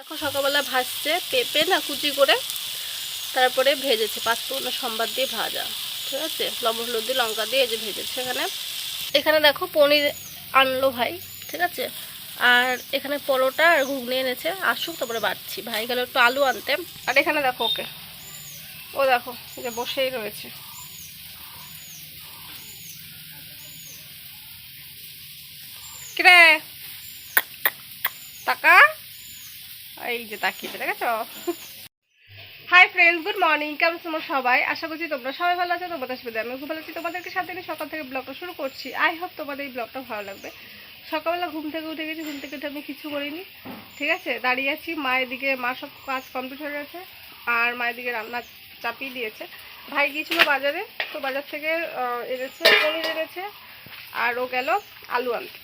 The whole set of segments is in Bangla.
দেখো সকালবেলা ভাজছে পেঁপে না কুচি করে, তারপরে ভেজেছে পাঁচফোড়ন সম্বাদ দিয়ে ভাজা, ঠিক আছে, লবণ হলুদ দিয়ে লঙ্কা দিয়ে এই যে ভেজেছে। এখানে দেখো পনির আনলো ভাই, ঠিক আছে। আর এখানে পরোটা আর ঘুগনি এনেছে, আসুক তারপরে বাড়ছি। ভাই গেল একটু আলু আনতে। আর এখানে দেখো ওকে, ও দেখো যে বসেই রয়েছে। কিরে টাকা, এই যে তাকিয়ে দেখেছো। হাই ফ্রেন্ডস, গুড মর্নিং, কেমন তোমরা সবাই? আশা করছি তোমরা সবাই ভালো আছো। তোমাদের সাথে আমি খুব ভালো আছি। তোমাদেরকে সাথে নিয়ে সকাল থেকে ব্লগটা শুরু করছি। আই হোপ তোমাদের এই ব্লগটা ভালো লাগবে। সকালবেলা ঘুম থেকে উঠে গেছি, ঘুম থেকে উঠে আমি কিছু করিনি, ঠিক আছে, দাঁড়িয়ে আছি। মায়ের দিকে, মা সব কাজ কমপ্লিট হয়ে গেছে আর মায়ের দিকে রান্না চাপিয়ে দিয়েছে। ভাই গিয়েছিল বাজারে, তো বাজার থেকে এনেছে পনির এনেছে আর ও গেল আলু আনতে।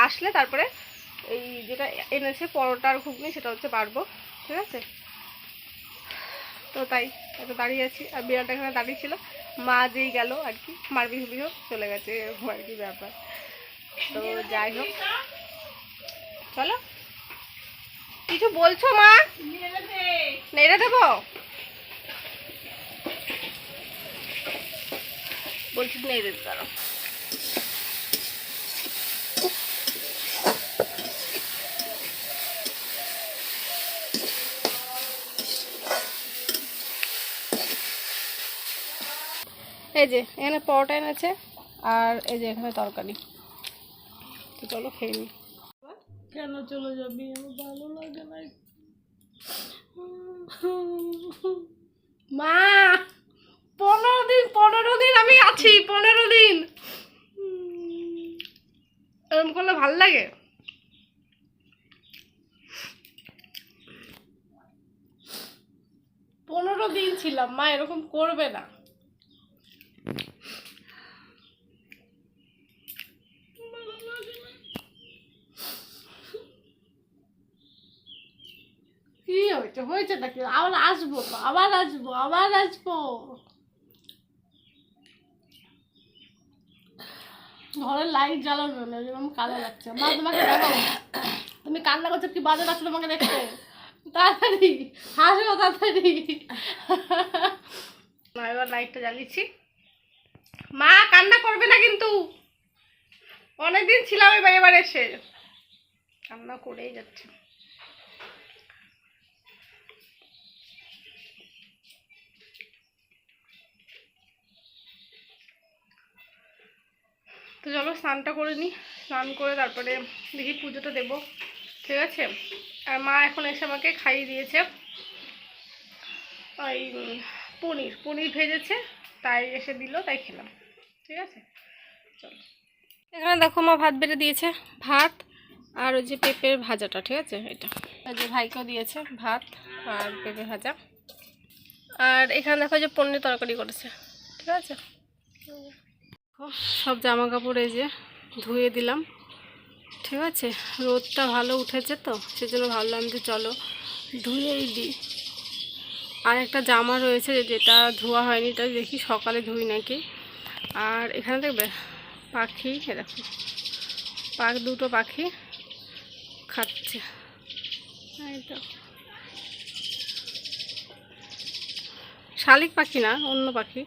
আসলে তারপরে এই যেটা এনেছে পরোটা আর ঘুগনি সেটা হচ্ছে বাড়বো, ঠিক আছে। তো তাই এত দাঁড়িয়ে আছি। আর বিড়ালটা এখানে দাঁড়িয়ে ছিল, মা যেই গেল আর কি, মার বিহু বিহু চলে গেছে, এরকম আর কি ব্যাপার। তো যাই হোক, চলো। কিছু বলছো মা? নেড়ে দেবো বলছি, নেড়ে দিতে পারো। এই যে এখানে পরোটা এনেছে আর এই যে এখানে তরকারি। তো চলো খেয়ে নি। কেন চলে যাবি? আমার ভালো লাগে না। মা 15 দিন আমি আছি, 15 দিন এরকম করলে ভাল লাগে? পনেরো দিন ছিলাম মা, এরকম করবে না। কি হয়েছে? হয়েছে নাকি? আবার আসবো তো, আবার আসবো, আবার আসবো। ঘরের লাইট জ্বালানো না, যেরকম কালো লাগছে। মা তোমাকে দেখাবো, তুমি কান্না করছো, কি বাজে লাগছে তোমাকে দেখতে। তাড়াতাড়ি হাসো, তাড়াতাড়ি। মা এবার লাইটটা জ্বালিয়েছি। মা কান্না করবে না কিন্তু, অনেকদিন ছিলাম এবার এসে, কান্না করেই যাচ্ছে। তো চলো স্নানটা করে নিই, স্নান করে তারপরে দেখি পুজোটা দেবো, ঠিক আছে। আর মা এখন এসে আমাকে খাইয়ে দিয়েছে ওই পনির ভেজেছে, তাই এসে দিল, তাই খেলাম, ঠিক আছে। চলো, এখানে দেখো মা ভাত বেড়ে দিয়েছে, ভাত আর ওই যে পেঁপের ভাজাটা, ঠিক আছে, এটা ওই যে ভাইকেও দিয়েছে ভাত আর পেঁপে ভাজা। আর এখানে দেখো যে পনির তরকারি করেছে, ঠিক আছে। সব জামা কাপড় এই যে ধুয়ে দিলাম, ঠিক আছে। রোদটা ভালো উঠেছে তো সেজন্য ভাবলাম যে চলো ধুয়েই দিই। আর একটা জামা রয়েছে যেটা ধোয়া হয়নি, এটা দেখি সকালে ধুই নাকি। আর এখানে দেখবে পাখি, দেখো দুটো পাখি খাচ্ছে, এইটা শালিক পাখি না, অন্য পাখি,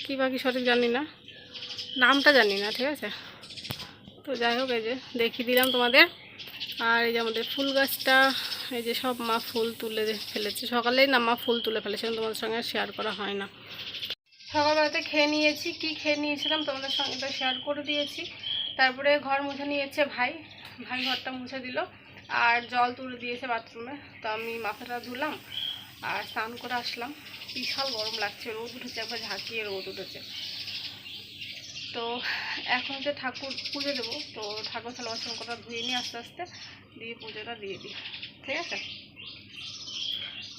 কী পাখি সঠিক জানি না, নামটা জানি না, ঠিক আছে। তো যাই হোক, এই যে দেখিয়ে দিলাম তোমাদের। আর এই যে আমাদের ফুল গাছটা, এই যে সব মা ফুল তুলে ফেলেছে সকালেই না, মা ফুল তুলে ফেলেছে, তোমাদের সঙ্গে শেয়ার করা হয় না। সকালবেলাতে খেয়ে নিয়েছি, কি খেয়ে নিয়েছিলাম তোমাদের সঙ্গে তো শেয়ার করে দিয়েছি। তারপরে ঘর মুছে নিয়েছে ভাই ঘরটা মুছে দিল আর জল তুলে দিয়েছে বাথরুমে। তো আমি মাথাটা ধুলাম আর স্নান করে আসলাম। বিশাল গরম লাগছে, রোদ উঠেছে, একবার ঝাঁকিয়ে রোদ উঠেছে। তো এখন যে ঠাকুর পুজো দেবো, তো ঠাকুর থালা বাসন কটা ধুয়ে নিয়ে আস্তে আস্তে দিয়ে পুজোটা দিয়ে দিই, ঠিক আছে।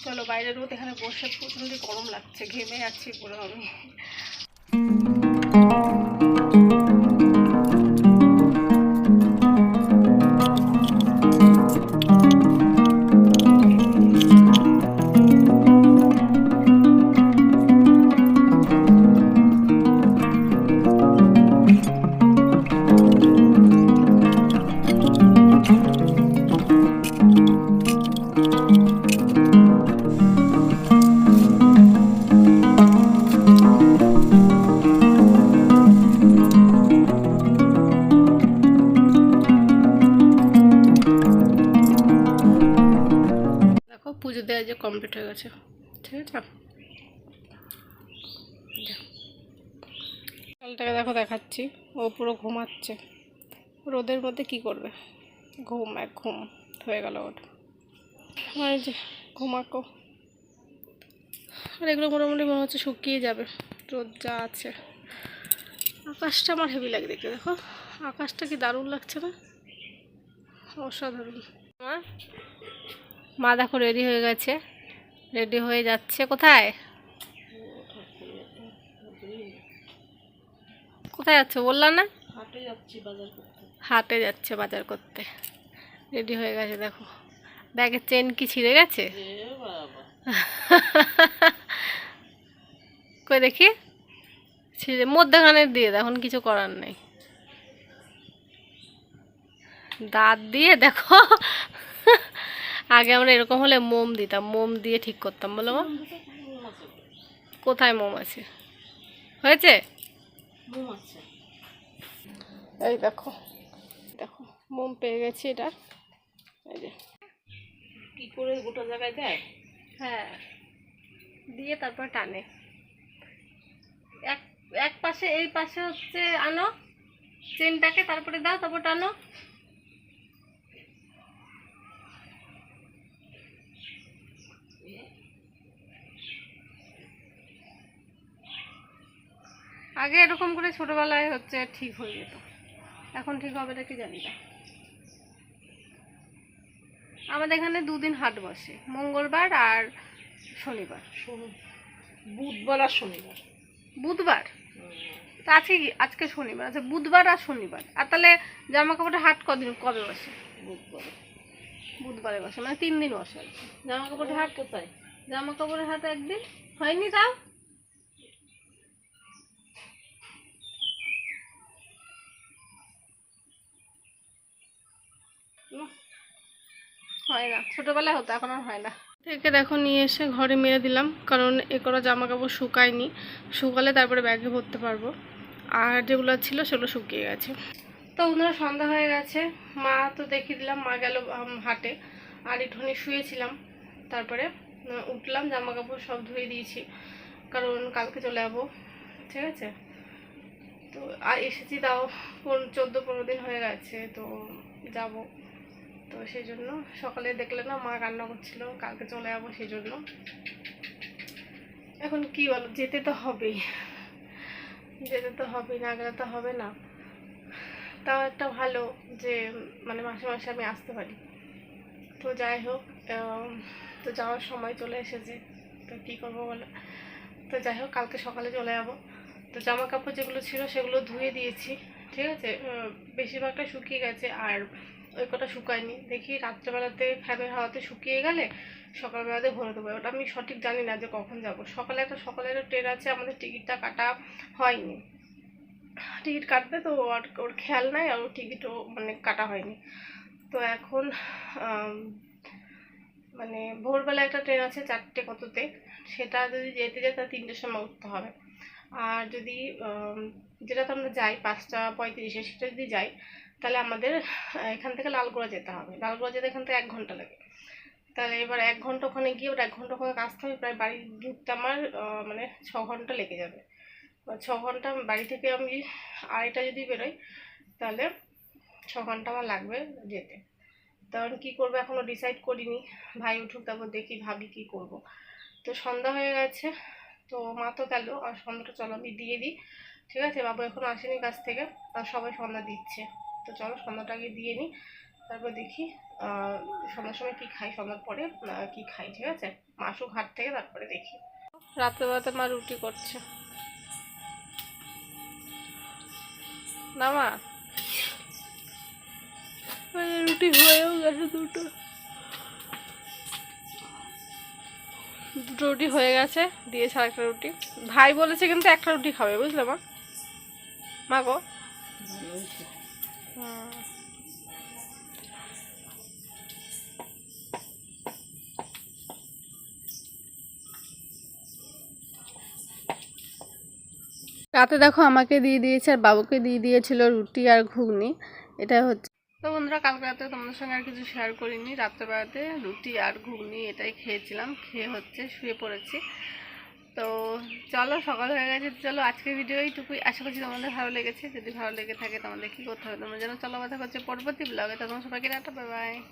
চলো বাইরে রোদ, এখানে বসে প্রচণ্ড গরম লাগছে, ঘেমে যাচ্ছি পুরো আমি। পুজো দেওয়া যে কমপ্লিট হয়ে গেছে, ঠিক আছে। কালটাকে দেখো দেখাচ্ছি, ও পুরো ঘুমাচ্ছে। রোদের মধ্যে কি করবে, ঘুম হয়ে গেল ওর। আর যে ঘুমাকো। আর এগুলো মোটামুটি মনে হচ্ছে শুকিয়ে যাবে, রোদ যা আছে। আকাশটা আমার হেভি লাগে দেখতে, দেখো আকাশটা কি দারুণ লাগছে না, অসাধারণ। আমার মা দেখো রেডি হয়ে গেছে, রেডি হয়ে যাচ্ছে। কোথায় কোথায় যাচ্ছে বললাম না? হাটে যাচ্ছে বাজার করতে। রেডি হয়ে গেছে দেখো। ব্যাগের চেন কি ছিঁড়ে গেছে? কই দেখি, ছিঁড়ে মধ্যখানে দিয়ে, এখন কিছু করার নেই। দাঁত দিয়ে দেখো। আগে আমরা এরকম হলে মোম দিতাম, মোম দিয়ে ঠিক করতাম, বলো মা। কোথায় মোম আছে? হয়েছে এই দেখো, দেখো মোম পেয়ে গেছি এটা। এই যে কি করে গোটা জায়গায় দেয়? হ্যাঁ, দিয়ে তারপর টানে। এক এক পাশে, এই পাশে হচ্ছে আনো চেনটাকে, তারপরে দাও, তারপর টানো। আগে এরকম করে ছোটবেলায় হচ্ছে ঠিক হয়ে যেত, এখন ঠিক হবে নাকি জানি না। আমাদের এখানে দুদিন হাট বসে, মঙ্গলবার আর শনিবার। বুধবার আর শনিবার। বুধবার তা আছে কি, আজকে শনিবার, আচ্ছা বুধবার আর শনিবার। আর তাহলে জামা কাপড়ের হাট কবে বসে? বুধবার, বুধবারে বসে, মানে 3 দিন বসে আর কি। জামা কাপড়ের হাট কোথায়? জামা কাপড়ের হাট একদিন হয়নি, তাও হয় না, ছোটবেলায় হতো, এখন আর হয় না। থেকে দেখো নিয়ে এসে ঘরে মেরে দিলাম, কারণ এ করা জামা কাপড় শুকায়নি, শুকালে তারপরে ব্যাগে ভরতে পারবো। আর যেগুলো ছিল সেগুলো শুকিয়ে গেছে। তো ওনারা সন্ধ্যা হয়ে গেছে, মা তো দেখিয়ে দিলাম, মা গেল হাটে, আর একটুখানি শুয়েছিলাম। তারপরে উঠলাম, জামা কাপড় সব ধুয়ে দিয়েছি, কারণ কালকে চলে যাবো, ঠিক আছে। তো আর এসেছি তাও 14-15 দিন হয়ে গেছে, তো যাব। তো সেই জন্য সকালে দেখলে না মা কান্না করছিল, কালকে চলে যাবো, সেই জন্য। এখন কি বলো, যেতে তো হবেই, না গেলে তো হবে না। তাও একটা ভালো যে মানে মাসে মাসে আমি আসতে পারি। তো যাই হোক, তো যাওয়ার সময় চলে এসেছে, তো কী করবো বলো। তো যাই হোক, কালকে সকালে চলে যাবো। তো জামা কাপড় যেগুলো ছিল সেগুলো ধুয়ে দিয়েছি, ঠিক আছে। বেশিরভাগটা শুকিয়ে গেছে, আর ওই কটা শুকায়নি। দেখি রাত্রেবেলাতে ফ্যানের হাওয়াতে শুকিয়ে গেলে সকালবেলাতে ভরে দেবো। ওটা আমি সঠিক জানি না যে কখন যাব। সকালে একটা ট্রেন আছে, আমাদের টিকিটটা কাটা হয়নি। টিকিট কাটবে তো ওর খেয়াল নাই, আর ওর টিকিটও মানে কাটা হয়নি। তো এখন মানে ভোরবেলা একটা ট্রেন আছে 4টে কততে, সেটা যদি যেতে যায় তাহলে 3টের সময় উঠতে হবে। আর যদি যেটাতে আমরা যাই 5টা 35-এ, সেটা যদি যাই তাহলে আমাদের এখান থেকে লালগোলা যেতে হবে। লালগোলা যেতে এখান থেকে 1 ঘন্টা লাগে। তাহলে এবার 1 ঘন্টা ওখানে গিয়ে, ওটা 1 ঘন্টা ওখানে আসতে হবে, প্রায় বাড়ি ঢুকতে আমার মানে 6 ঘন্টা লেগে যাবে। 6 ঘন্টা বাড়ি থেকে আমি 2:30 যদি বেরোই, তাহলে 6 ঘন্টা আমার লাগবে যেতে। তখন কী করবো এখনও ডিসাইড করিনি, ভাই উঠুক তারপর দেখি, ভাবি কী করব। তো সন্ধ্যা হয়ে গেছে, তো মা তো গেল, আর সন্ধ্যাটা চলো আমি দিয়ে দিই, ঠিক আছে। বাবু এখনও আসেনি কাছ থেকে, আর সবাই সন্ধ্যা দিচ্ছে। তো চলো সন্ধ্যাটা আগে দিয়ে নিই, তারপর দেখি সন্ধ্যার সময় কী খাই, সন্ধ্যার পরে কী খাই, ঠিক আছে। মা আসুক হাট থেকে, তারপরে দেখি। রাত্রেবেলাতে মা রুটি করছে না মা, রুটি হয়েও গেছে, দুটো রুটি হয়ে গেছে, দিয়েছে আরেকটা রুটি। ভাই বলেছে কিন্তু একটা রুটি খাবে, বুঝলে মা, মা গো। রাতে দেখো আমাকে দিয়ে দিয়েছে, আর বাবুকে দিয়ে দিয়েছিল রুটি আর ঘুগনি। এটা হচ্ছে, তো বন্ধুরা, কালকে রাতে তোমাদের সঙ্গে আর কিছু শেয়ার করিনি। রাত্রেবেলাতে রুটি আর ঘুগনি এটাই খেয়েছিলাম, খেয়ে হচ্ছে শুয়ে পড়েছি। তো চলো, সকাল হয়ে গেছে। চলো আজকের ভিডিও এইটুকুই। আশা করছি তোমাদের ভালো লেগেছে। যদি ভালো লেগে থাকে তোমাদের কী করতে হবে তোমরা যেন। চলো, কথা হচ্ছে পরবর্তী ব্লগে। তো তোমার সবাইকে টাটা, বাই বাই।